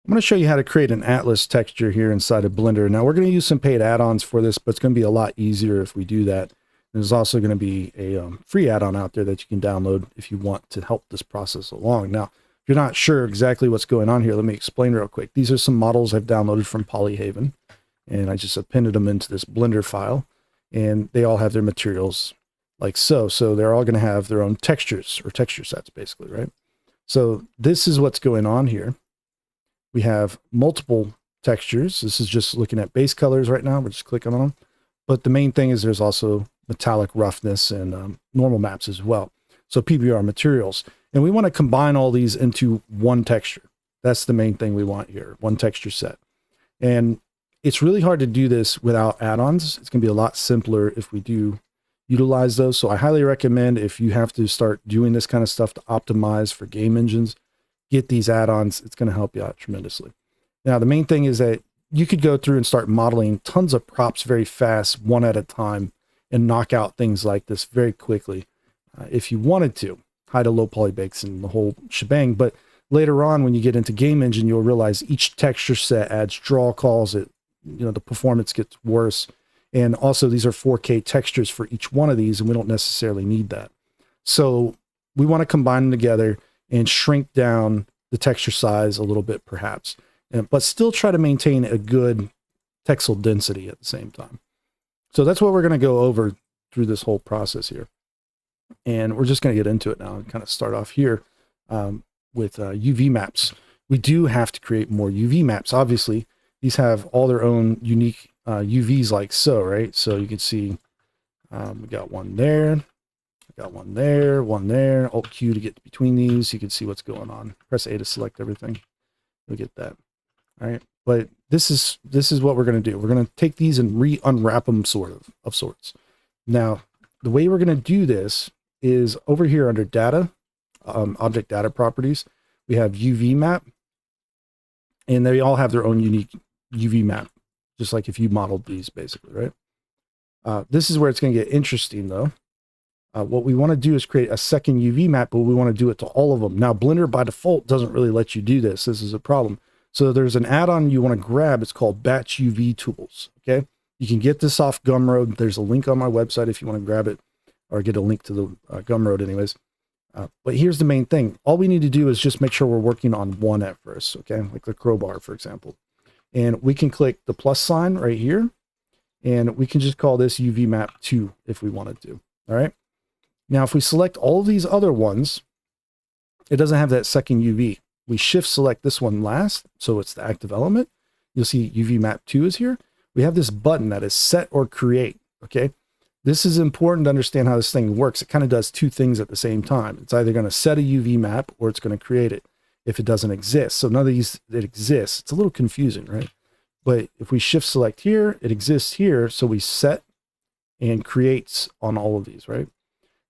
I'm going to show you how to create an atlas texture here inside of Blender. Now we're going to use some paid add-ons for this, but it's going to be a lot easier if we do that. There's also going to be a free add-on out there that you can download if you want to help this process along. Now, if you're not sure exactly what's going on here, let me explain real quick. These are some models I've downloaded from Polyhaven, and I just appended them into this Blender file, and they all have their materials like so. So they're all going to have their own textures or texture sets, basically, right? So this is what's going on here. We have multiple textures. This is just looking at base colors right now. We're just clicking on them. But the main thing is there's also metallic roughness and normal maps as well. So PBR materials. And we want to combine all these into one texture. That's the main thing we want here, one texture set. And it's really hard to do this without add-ons. It's going to be a lot simpler if we do utilize those. So I highly recommend, if you have to start doing this kind of stuff to optimize for game engines, get these add-ons. It's going to help you out tremendously. Now, the main thing is that you could go through and start modeling tons of props very fast, one at a time, and knock out things like this very quickly if you wanted to. High to low poly bakes and the whole shebang. But later on, when you get into game engine, you'll realize each texture set adds draw calls. The performance gets worse. And also, these are 4K textures for each one of these, and we don't necessarily need that. So we want to combine them together and shrink down the texture size a little bit, perhaps, but still try to maintain a good texel density at the same time. So that's what we're going to go over through this whole process here. And we're just going to get into it now and kind of start off here with UV maps. We do have to create more UV maps. Obviously, these have all their own unique UVs like so, right? So you can see we got one there. Got one there, Alt Q to get between these. You can see what's going on. Press A to select everything. You'll get that. All right. But this is what we're going to do. We're going to take these and unwrap them of sorts. Now, the way we're going to do this is over here under data, object data properties, we have UV map, and they all have their own unique UV map, just like if you modeled these basically, right? This is where it's going to get interesting though. What we want to do is create a second UV map, but we want to do it to all of them. Now, Blender by default doesn't really let you do this. This is a problem. So there's an add-on you want to grab. It's called Batch UV Tools. Okay, you can get this off Gumroad. There's a link on my website if you want to grab it, or get a link to the Gumroad anyways. But here's the main thing. All we need to do is just make sure we're working on one at first. Okay, like the crowbar, for example. And we can click the plus sign right here, and we can just call this UV map 2 if we wanted to. All right. Now, if we select all of these other ones, it doesn't have that second UV. We shift select this one last, so it's the active element. You'll see UV map 2 is here. We have this button that is set or create, okay? This is important to understand how this thing works. It kind of does two things at the same time. It's either going to set a UV map or it's going to create it if it doesn't exist. So none of these, it exists. It's a little confusing, right? But if we shift select here, it exists here, so we set and creates on all of these, right?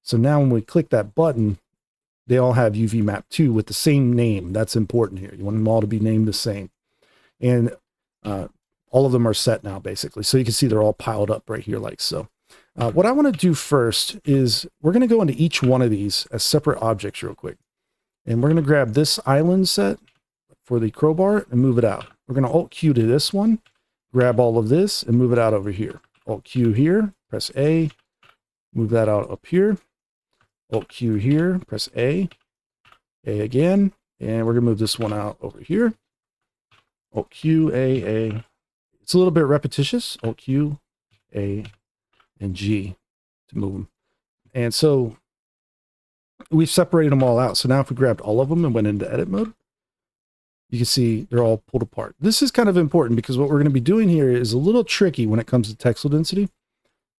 So now when we click that button, they all have UV map 2 with the same name. That's important here. You want them all to be named the same. And all of them are set now, basically. So you can see they're all piled up right here like so. What I want to do first is we're going to go into each one of these as separate objects real quick. And we're going to grab this island set for the crowbar and move it out. We're going to Alt Q to this one, grab all of this and move it out over here. Alt Q here, press A, move that out up here. Alt Q here, press A again, and we're gonna move this one out over here. Alt Q, A. It's a little bit repetitious. Alt Q, A, and G to move them. And so we've separated them all out. So now if we grabbed all of them and went into edit mode, you can see they're all pulled apart. This is kind of important because what we're going to be doing here is a little tricky when it comes to texel density.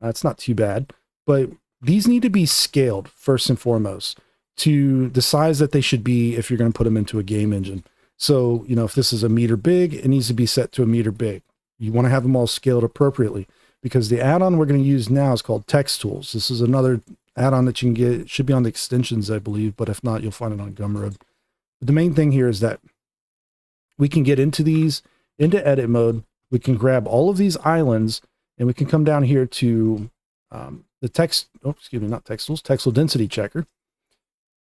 It's not too bad, but these need to be scaled first and foremost to the size that they should be if you're going to put them into a game engine. So, if this is a meter big, it needs to be set to a meter big. You want to have them all scaled appropriately because the add-on we're going to use now is called Text Tools. This is another add-on that you can get. It should be on the extensions, I believe, but if not, you'll find it on Gumroad. But the main thing here is that we can get into these, into edit mode. We can grab all of these islands and we can come down here to the Texel Density Checker.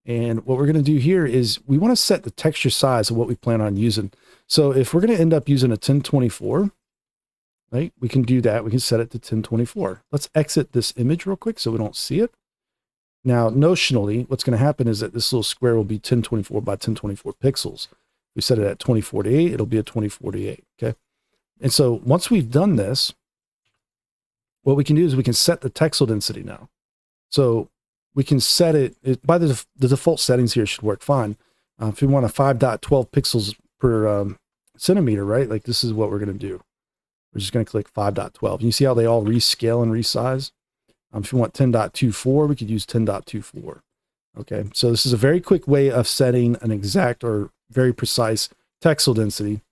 And what we're going to do here is we want to set the texture size of what we plan on using. So if we're going to end up using a 1024, right, we can do that. We can set it to 1024. Let's exit this image real quick so we don't see it. Now, notionally, what's going to happen is that this little square will be 1024 by 1024 pixels. We set it at 2048, it'll be a 2048, okay? And so once we've done this, what we can do is we can set the texel density now. So we can set it by the default settings here should work fine. If we want a 5.12 pixels per centimeter, right? Like this is what we're going to do. We're just going to click 5.12. You see how they all rescale and resize? If you want 10.24, we could use 10.24. Okay, so this is a very quick way of setting an exact or very precise texel density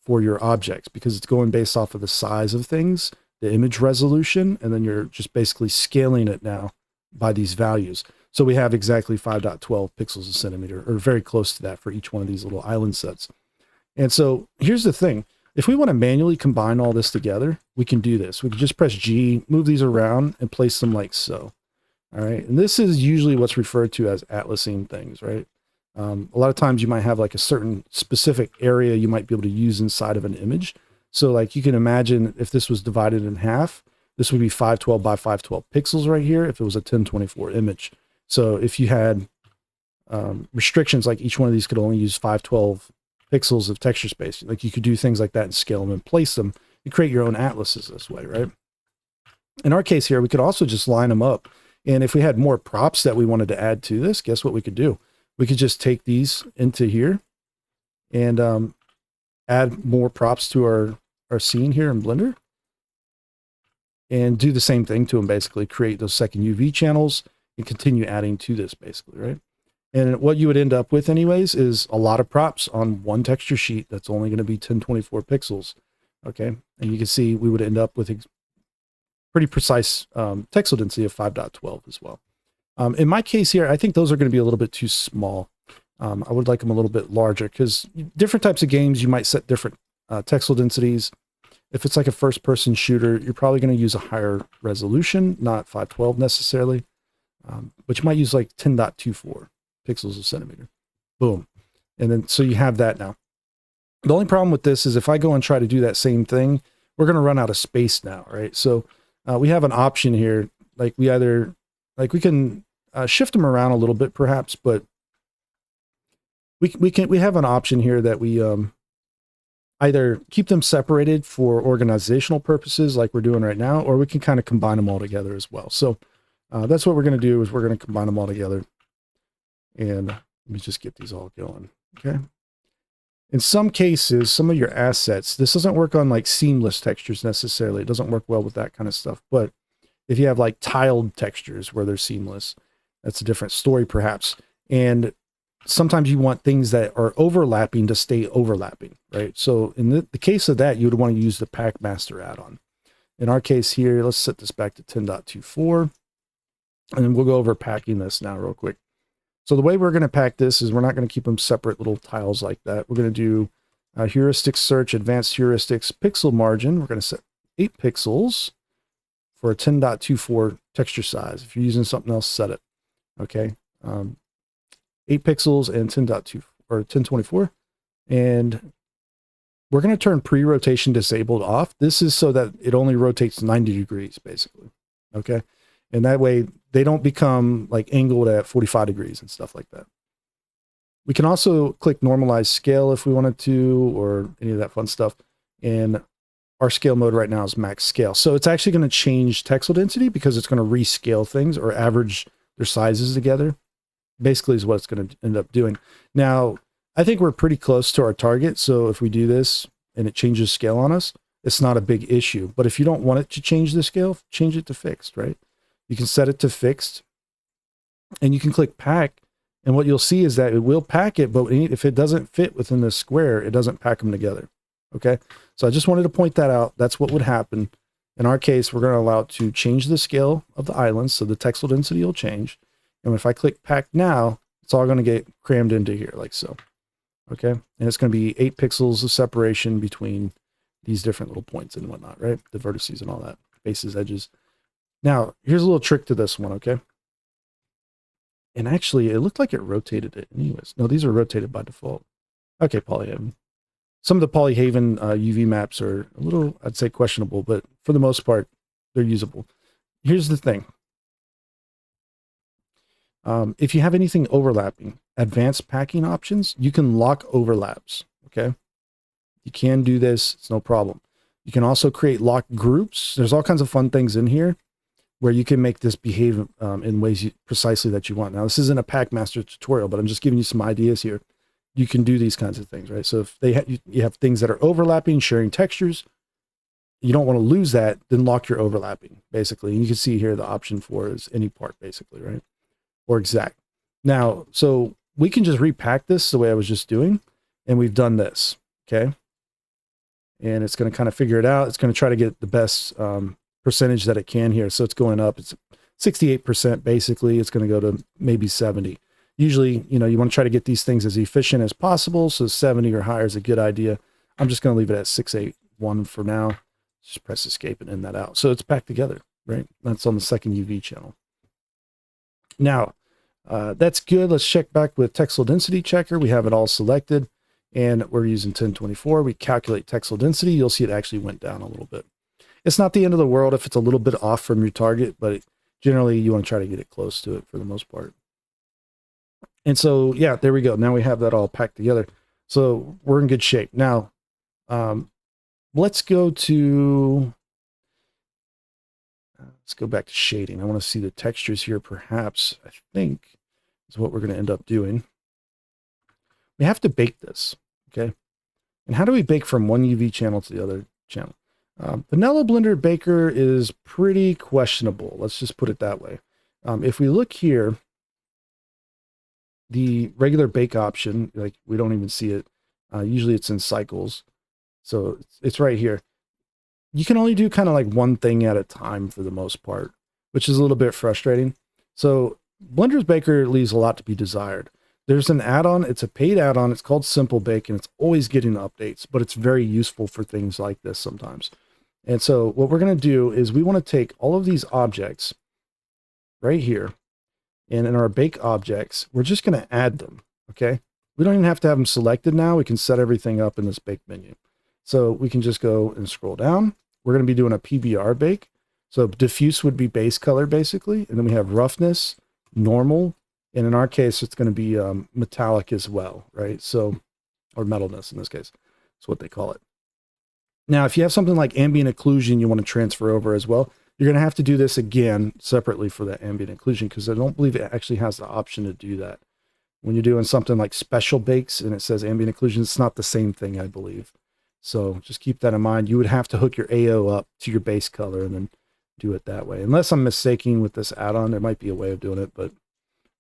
for your objects because it's going based off of the size of things, the image resolution, and then you're just basically scaling it now by these values. So we have exactly 5.12 pixels a centimeter, or very close to that for each one of these little island sets. And so here's the thing. If we want to manually combine all this together, we can do this. We can just press G, move these around, and place them like so. All right, and this is usually what's referred to as atlasing things, right? A lot of times you might have like a certain specific area you might be able to use inside of an image. So like you can imagine if this was divided in half, this would be 512 by 512 pixels right here if it was a 1024 image. So if you had restrictions, like each one of these could only use 512 pixels of texture space, like you could do things like that and scale them and place them and create your own atlases this way, right? In our case here, we could also just line them up. And if we had more props that we wanted to add to this, guess what we could do? We could just take these into here and add more props to our scene here in Blender and do the same thing to them, basically create those second UV channels and continue adding to this basically, right? And what you would end up with anyways is a lot of props on one texture sheet that's only going to be 1024 pixels, okay? And you can see we would end up with pretty precise texel density of 5.12 as well. In my case here, I think those are going to be a little bit too small. I would like them a little bit larger because different types of games, you might set different texel densities. If it's like a first-person shooter, you're probably going to use a higher resolution, not 512 necessarily, but you might use like 10.24 pixels a centimeter. Boom. And then, so you have that now. The only problem with this is if I go and try to do that same thing, we're going to run out of space now, right? So we have an option here. Like we can shift them around a little bit perhaps, but we have an option here that we either keep them separated for organizational purposes like we're doing right now, or we can kind of combine them all together as well. So that's what we're going to do is we're going to combine them all together. And let me just get these all going. Okay. In some cases, some of your assets, this doesn't work on like seamless textures necessarily. It doesn't work well with that kind of stuff. But if you have like tiled textures where they're seamless, that's a different story perhaps. And sometimes you want things that are overlapping to stay overlapping, right? So in the case of that, you would want to use the Pack Master add-on. In our case here, let's set this back to 10.24. And then we'll go over packing this now real quick. So the way we're going to pack this is we're not going to keep them separate little tiles like that. We're going to do heuristic search, advanced heuristics, pixel margin. We're going to set 8 pixels for a 10.24 texture size. If you're using something else, set it. Okay. 8 pixels and 10.2 or 1024. And we're going to turn pre-rotation disabled off. This is so that it only rotates 90 degrees basically. Okay. And that way they don't become like angled at 45 degrees and stuff like that. We can also click normalize scale if we wanted to, or any of that fun stuff. And our scale mode right now is max scale. So it's actually going to change texel density because it's going to rescale things or average their sizes together. Basically is what it's going to end up doing. Now, I think we're pretty close to our target. So if we do this and it changes scale on us, it's not a big issue. But if you don't want it to change the scale, change it to fixed, right? You can set it to fixed and you can click pack. And what you'll see is that it will pack it, but if it doesn't fit within the square, it doesn't pack them together. Okay. So I just wanted to point that out. That's what would happen. In our case, we're going to allow it to change the scale of the islands. So the texel density will change. And if I click pack now, it's all going to get crammed into here like so. Okay. And it's going to be 8 pixels of separation between these different little points and whatnot, right? The vertices and all that, faces, edges. Now, here's a little trick to this one, okay? And actually, it looked like it rotated it anyways. No, these are rotated by default. Okay, polyhedron. Some of the Polyhaven UV maps are a little, I'd say, questionable, but for the most part, they're usable. Here's the thing. If you have anything overlapping, advanced packing options, you can lock overlaps, okay? You can do this, it's no problem. You can also create lock groups. There's all kinds of fun things in here where you can make this behave in ways precisely that you want. Now, this isn't a pack master tutorial, but I'm just giving you some ideas here. You can do these kinds of things, right? So if you have things that are overlapping, sharing textures, you don't want to lose that, then lock your overlapping, basically. And you can see here the option for is any part, basically, right? Or exact. Now, so we can just repack this the way I was just doing, and we've done this, okay? And it's going to kind of figure it out. It's going to try to get the best percentage that it can here. So it's going up. It's 68% basically. It's going to go to maybe 70. Usually, you know, you want to try to get these things as efficient as possible. So 70 or higher is a good idea. I'm just going to leave it at 681 for now. Just press escape and end that out. So it's packed together, right? That's on the second UV channel. Now, that's good. Let's check back with Texel Density Checker. We have it all selected, and we're using 1024. We calculate Texel density. You'll see it actually went down a little bit. It's not the end of the world if it's a little bit off from your target, but generally you want to try to get it close to it for the most part. And so, yeah, there we go. Now we have that all packed together. So we're in good shape. Now, let's go back to shading. I want to see the textures here, perhaps, I think, is what we're going to end up doing. We have to bake this, okay? And how do we bake from one UV channel to the other channel? Vanilla Blender Baker is pretty questionable. Let's just put it that way. If we look here, the regular bake option, like we don't even see it. Usually it's in cycles. So it's right here. You can only do kind of like one thing at a time for the most part, which is a little bit frustrating. So Blender's Baker leaves a lot to be desired. There's an add-on. It's a paid add-on. It's called Simple Bake, and it's always getting updates, but it's very useful for things like this sometimes. And so what we're going to do is we want to take all of these objects right here, and in our bake objects, we're just going to add them, okay? We don't even have to have them selected now. We can set everything up in this bake menu. So we can just go and scroll down. We're going to be doing a PBR bake. So diffuse would be base color, basically. And then we have roughness, normal, and in our case, it's going to be metallic as well, right? So, or metalness in this case. That's what they call it. Now, if you have something like ambient occlusion you want to transfer over as well, you're going to have to do this again separately for that ambient occlusion, because I don't believe it actually has the option to do that. When you're doing something like special bakes and it says ambient occlusion, it's not the same thing, I believe. So just keep that in mind. You would have to hook your AO up to your base color and then do it that way. Unless I'm mistaken with this add-on, there might be a way of doing it, but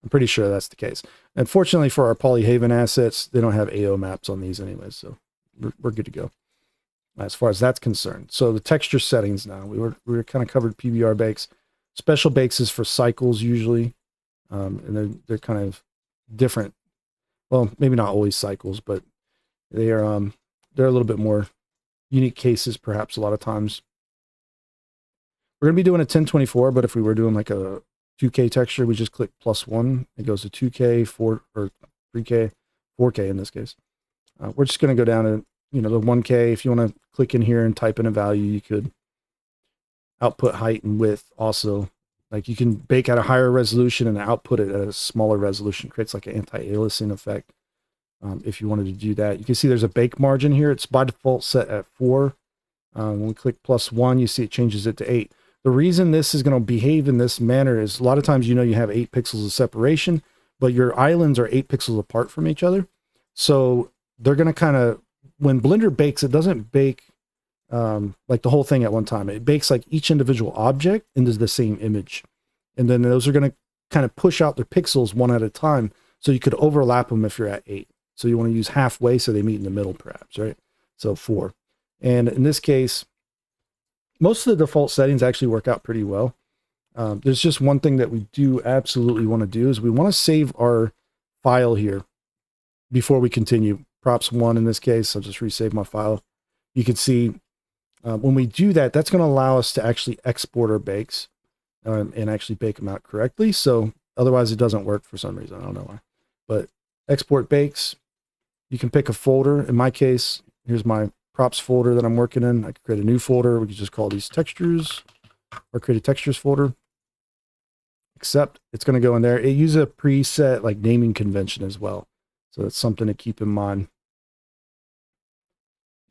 I'm pretty sure that's the case. Unfortunately for our Polyhaven assets, they don't have AO maps on these anyways, so we're good to go as far as that's concerned. So the texture settings now, we were kind of covered PBR bakes. Special bakes is for cycles usually, and they're kind of different. Well, maybe not always cycles, but they're a little bit more unique cases, perhaps a lot of times. We're going to be doing a 1024, but if we were doing like a 2K texture, we just click +1. It goes to 2K, 4 or 3K, 4K in this case. We're just going to go down to, you know, the 1K. If you want to click in here and type in a value, you could. Output height and width also. Like you can bake at a higher resolution and output it at a smaller resolution. Creates like an anti-aliasing effect. If you wanted to do that, you can see there's a bake margin here. It's by default set at 4. When we click +1, you see it changes it to 8. The reason this is going to behave in this manner is a lot of times, you know, you have 8 pixels of separation, but your islands are 8 pixels apart from each other. So they're going to kind of, when Blender bakes, it doesn't bake like the whole thing at one time. It bakes like each individual object into the same image. And then those are going to kind of push out their pixels one at a time. So you could overlap them if you're at 8. So you want to use halfway so they meet in the middle perhaps, right? So 4. And in this case, most of the default settings actually work out pretty well. There's just one thing that we do absolutely want to do is we want to save our file here before we continue. Props 1 in this case. I'll just resave my file. You can see when we do that, that's going to allow us to actually export our bakes and actually bake them out correctly. So otherwise it doesn't work for some reason. I don't know why. But export bakes, you can pick a folder. In my case, Here's my props folder that I'm working in. I could create a new folder. We could just call these textures, or create a textures folder. Except it's going to go in there. It uses a preset like naming convention as well. So that's something to keep in mind.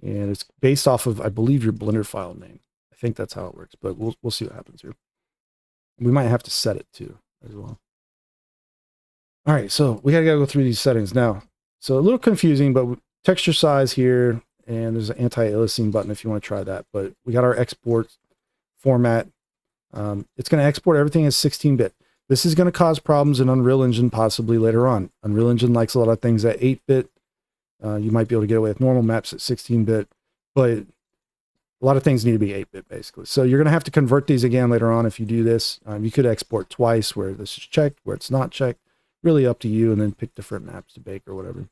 And it's based off of, I believe, your Blender file name. I think that's how it works, but we'll see what happens here. We might have to set it too as well. All right, so we gotta go through these settings now. So a little confusing, but texture size here, and there's an anti-aliasing button if you want to try that. But we got our export format. It's going to export everything as 16-bit. This is going to cause problems in Unreal Engine possibly later on. Unreal Engine likes a lot of things at 8-bit. You might be able to get away with normal maps at 16-bit, but a lot of things need to be 8-bit basically. So you're going to have to convert these again later on if you do this. You could export twice where this is checked, where it's not checked. Really up to you, and then pick different maps to bake or whatever.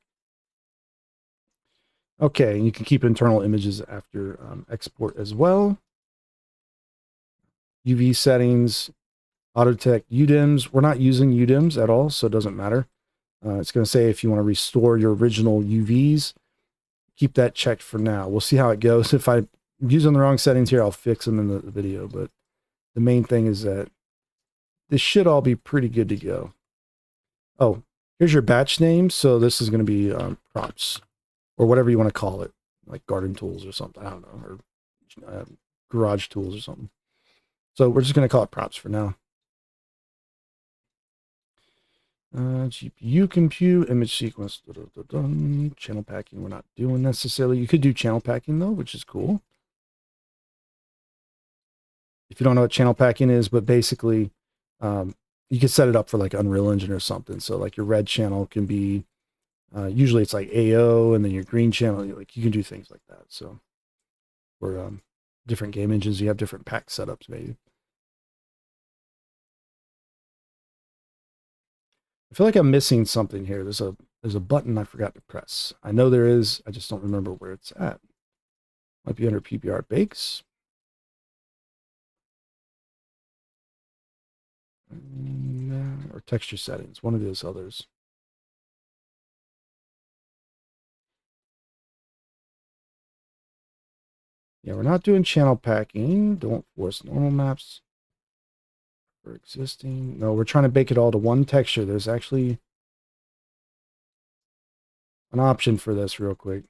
Okay, and you can keep internal images after export as well. UV settings, auto detect UDIMs. We're not using UDIMs at all, so it doesn't matter. It's going to say if you want to restore your original UVs, keep that checked for now. We'll see how it goes. If I'm using the wrong settings here, I'll fix them in the video. But the main thing is that this should all be pretty good to go. Oh, here's your batch name. So this is going to be props, or whatever you want to call it, like garden tools or something. I don't know, or garage tools or something. So we're just going to call it props for now. GPU compute, image sequence, channel packing. We're not doing necessarily. You could do channel packing though, which is cool. If you don't know what channel packing is, but basically, you could set it up for like Unreal Engine or something. So like your red channel can be, usually it's like AO, and then your green channel, like you can do things like that. So for different game engines, you have different pack setups maybe. I feel like I'm missing something here. There's a button I forgot to press. I know there is. I just don't remember where it's at. Might be under PBR Bakes. Or texture settings. One of those others. Yeah, we're not doing channel packing. Don't force normal maps for existing. No, we're trying to bake it all to one texture. There's actually an option for this real quick.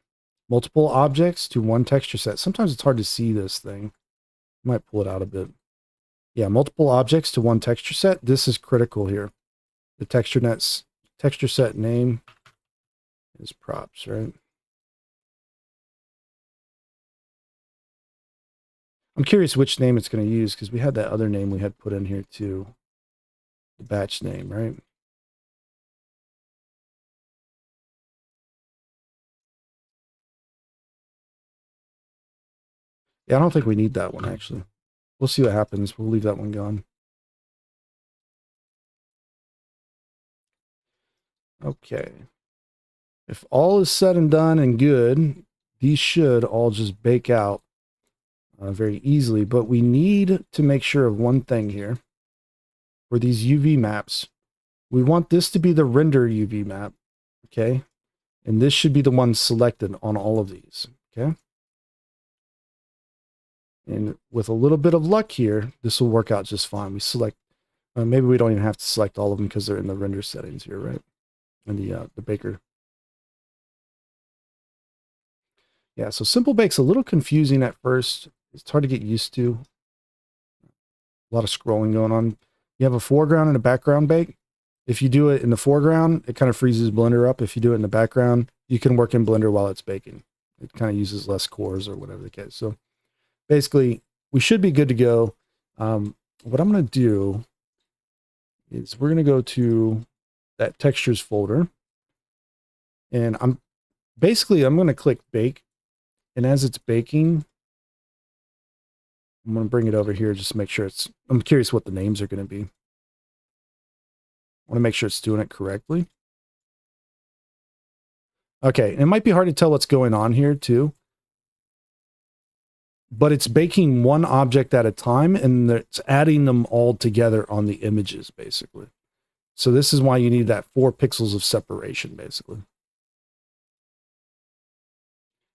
Multiple objects to one texture set. Sometimes it's hard to see this thing. Might pull it out a bit. Yeah, multiple objects to one texture set. This is critical here. The texture set name is props, right? I'm curious which name it's going to use, because we had that other name we had put in here too. The batch name, right? Yeah, I don't think we need that one actually. We'll see what happens. We'll leave that one gone. Okay. If all is said and done and good, these should all just bake out very easily, but we need to make sure of one thing here. For these UV maps, we want this to be the render UV map, okay? And this should be the one selected on all of these, okay? And with a little bit of luck here, this will work out just fine. We select, maybe we don't even have to select all of them because they're in the render settings here, right? And the baker. Yeah, so Simple Bake's a little confusing at first. It's hard to get used to. A lot of scrolling going on. You have a foreground and a background bake. If you do it in the foreground, it kind of freezes Blender up. If you do it in the background, you can work in Blender while it's baking. It kind of uses less cores or whatever the case. So basically, we should be good to go. What I'm going to do is we're going to go to that textures folder. And I'm going to click bake. And as it's baking, I'm going to bring it over here just to make sure I'm curious what the names are going to be. I want to make sure it's doing it correctly. Okay, it might be hard to tell what's going on here too. But it's baking one object at a time, and it's adding them all together on the images, basically. So this is why you need that 4 pixels of separation, basically.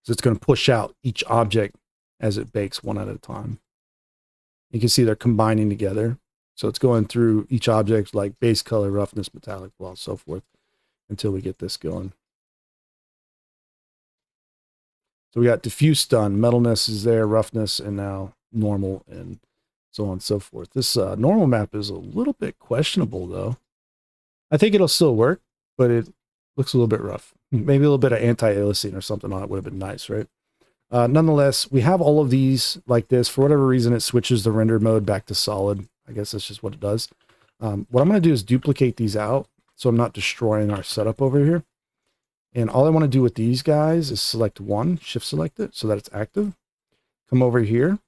So it's going to push out each object as it bakes one at a time. You can see they're combining together. So it's going through each object like base color, roughness, metallic, well, so forth, until we get this going. So we got diffuse done, metalness is there, roughness, and now normal, and so on and so forth. This normal map is a little bit questionable though. I think it'll still work, but it looks a little bit rough. Maybe a little bit of anti-aliasing or something on it would have been nice, right? Nonetheless, we have all of these like this. For whatever reason, it switches the render mode back to solid. I guess that's just what it does. What I'm going to do is duplicate these out so I'm not destroying our setup over here. And all I want to do with these guys is select one, shift select it so that it's active. Come over here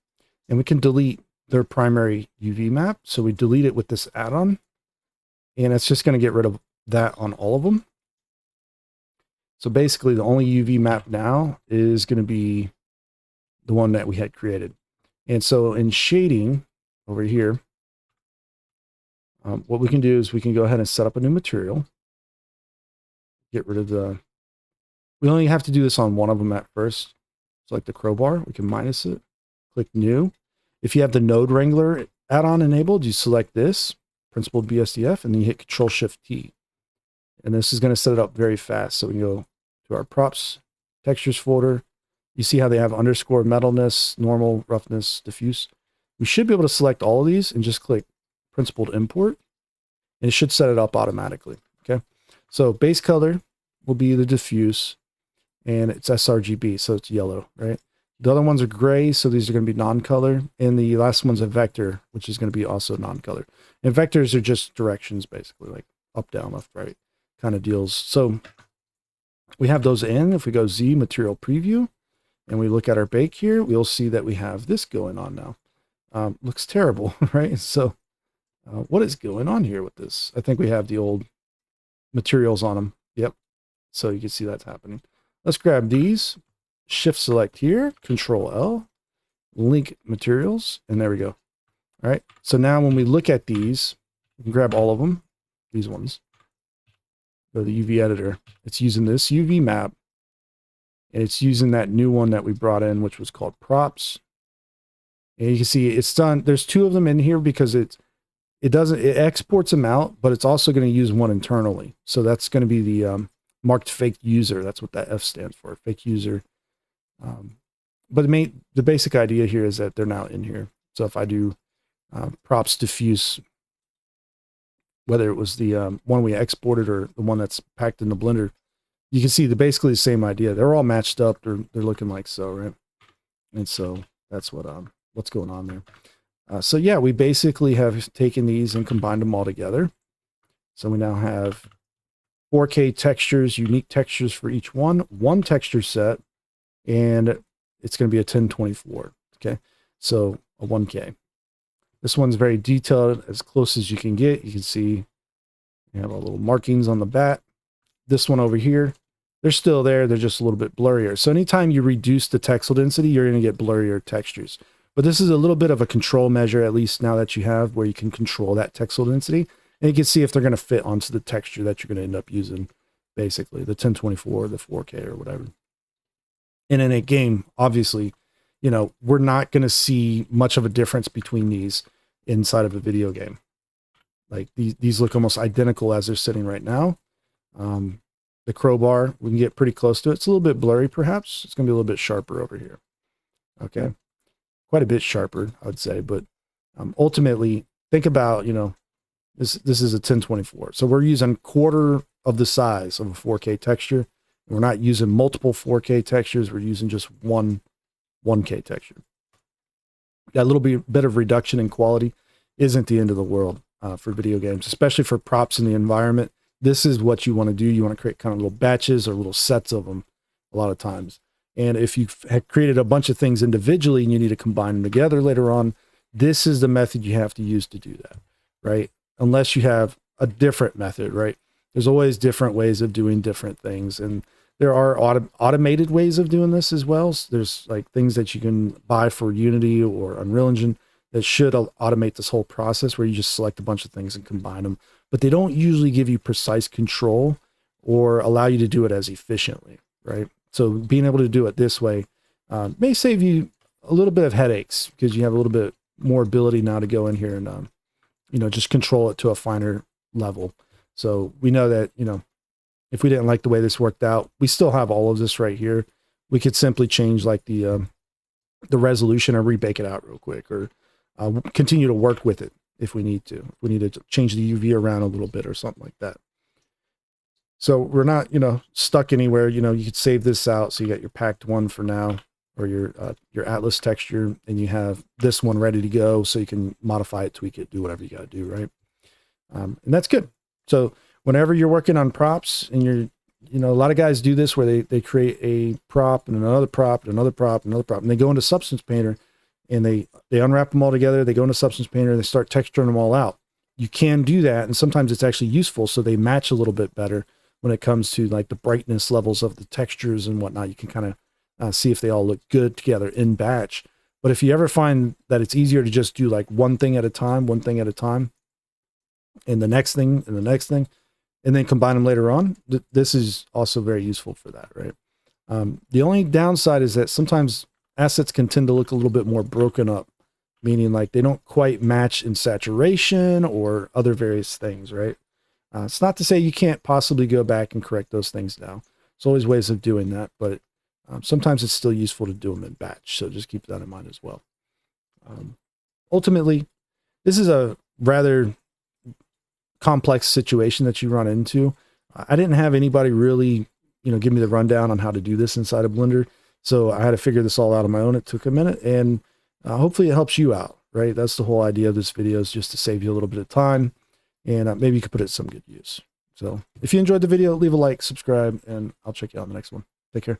and we can delete their primary UV map. So we delete it with this add-on, and it's just going to get rid of that on all of them. So basically the only UV map now is going to be the one that we had created. And so in shading over here, what we can do is we can go ahead and set up a new material. Get rid of the, we only have to do this on one of them at first. Select the crowbar, we can minus it, click new. If you have the Node Wrangler add-on enabled, you select this, Principled BSDF, and then you hit Control-Shift-T. And this is going to set it up very fast. So we can go to our props, textures folder. You see how they have underscore, metalness, normal, roughness, diffuse. We should be able to select all of these and just click Principled Import, and it should set it up automatically. Okay. So base color will be the diffuse, and it's sRGB, so it's yellow, right? The other ones are gray, so these are going to be non-color, and the last one's a vector, which is going to be also non-color. And vectors are just directions, basically, like up, down, left, right kind of deals. So we have those in. If we go Z, Material Preview, and we look at our bake here, we'll see that we have this going on now. Looks terrible, right? So what is going on here with this? I think we have the old materials on them. Yep. So you can see that's happening. Let's grab these, shift select here, Control L, link materials, and there we go. All right. So now when we look at these, we can grab all of them, these ones. Go to the UV editor. It's using this UV map, and it's using that new one that we brought in, which was called props. And you can see it's done. There's two of them in here because it exports them out, but it's also going to use one internally. So that's going to be the marked fake user. That's what that F stands for, fake user. But the basic idea here is that they're now in here. So if I do props diffuse, whether it was the one we exported or the one that's packed in the blender, you can see basically the same idea. They're all matched up. They're looking like so, right? And so that's what's going on there. So yeah, we basically have taken these and combined them all together. So we now have 4K textures, unique textures for each one texture set, and it's going to be a 1024. Okay, so a 1K. This one's very detailed, as close as you can get. You can see you have all little markings on the bat. This one over here, they're still there. They're just a little bit blurrier. So anytime you reduce the texel density, you're going to get blurrier textures. But this is a little bit of a control measure, at least now that you have, where you can control that texel density. And you can see if they're going to fit onto the texture that you're going to end up using, basically, the 1024, the 4K, or whatever. And in a game, obviously, you know, we're not going to see much of a difference between these inside of a video game. Like these look almost identical as they're sitting right now. The crowbar, we can get pretty close to it. It's a little bit blurry, perhaps. It's going to be a little bit sharper over here. Okay. Quite a bit sharper, I would say. But ultimately, think about, you know, this is a 1024. So we're using quarter of the size of a 4K texture. We're not using multiple 4K textures. We're using just one 1K texture. That little bit of reduction in quality isn't the end of the world for video games, especially for props in the environment. This is what you want to do. You want to create kind of little batches or little sets of them a lot of times. And if you have created a bunch of things individually and you need to combine them together later on, this is the method you have to use to do that, right? Unless you have a different method, right? There's always different ways of doing different things. And there are automated ways of doing this as well. So there's like things that you can buy for Unity or Unreal Engine that should automate this whole process where you just select a bunch of things and combine them. But they don't usually give you precise control or allow you to do it as efficiently, right? So being able to do it this way may save you a little bit of headaches, because you have a little bit more ability now to go in here and, you know, just control it to a finer level. So we know that, you know, if we didn't like the way this worked out, we still have all of this right here. We could simply change like the resolution or rebake it out real quick, or continue to work with it if we need to. If we need to change the UV around a little bit or something like that. So we're not, you know, stuck anywhere. You know, you could save this out. So you got your packed one for now, or your Atlas texture, and you have this one ready to go, so you can modify it, tweak it, do whatever you got to do, right? And that's good. So whenever you're working on props, and you're, you know, a lot of guys do this where they create a prop and another prop and another prop and another prop, and they go into Substance Painter and they unwrap them all together. They go into Substance Painter and they start texturing them all out. You can do that, and sometimes it's actually useful, so they match a little bit better when it comes to like the brightness levels of the textures and whatnot. You can kind of see if they all look good together in batch. But if you ever find that it's easier to just do like one thing at a time, and the next thing, and the next thing, and then combine them later on, this is also very useful for that, right? The only downside is that sometimes assets can tend to look a little bit more broken up, meaning like they don't quite match in saturation or other various things, right? It's not to say you can't possibly go back and correct those things now. There's always ways of doing that, but sometimes it's still useful to do them in batch. So just keep that in mind as well. Ultimately, this is a rather complex situation that you run into. I didn't have anybody really, you know, give me the rundown on how to do this inside of Blender. So I had to figure this all out on my own. It took a minute, and hopefully it helps you out, right? That's the whole idea of this video, is just to save you a little bit of time, and maybe you could put it to some good use. So if you enjoyed the video, leave a like, subscribe, and I'll check you out in the next one. Take care.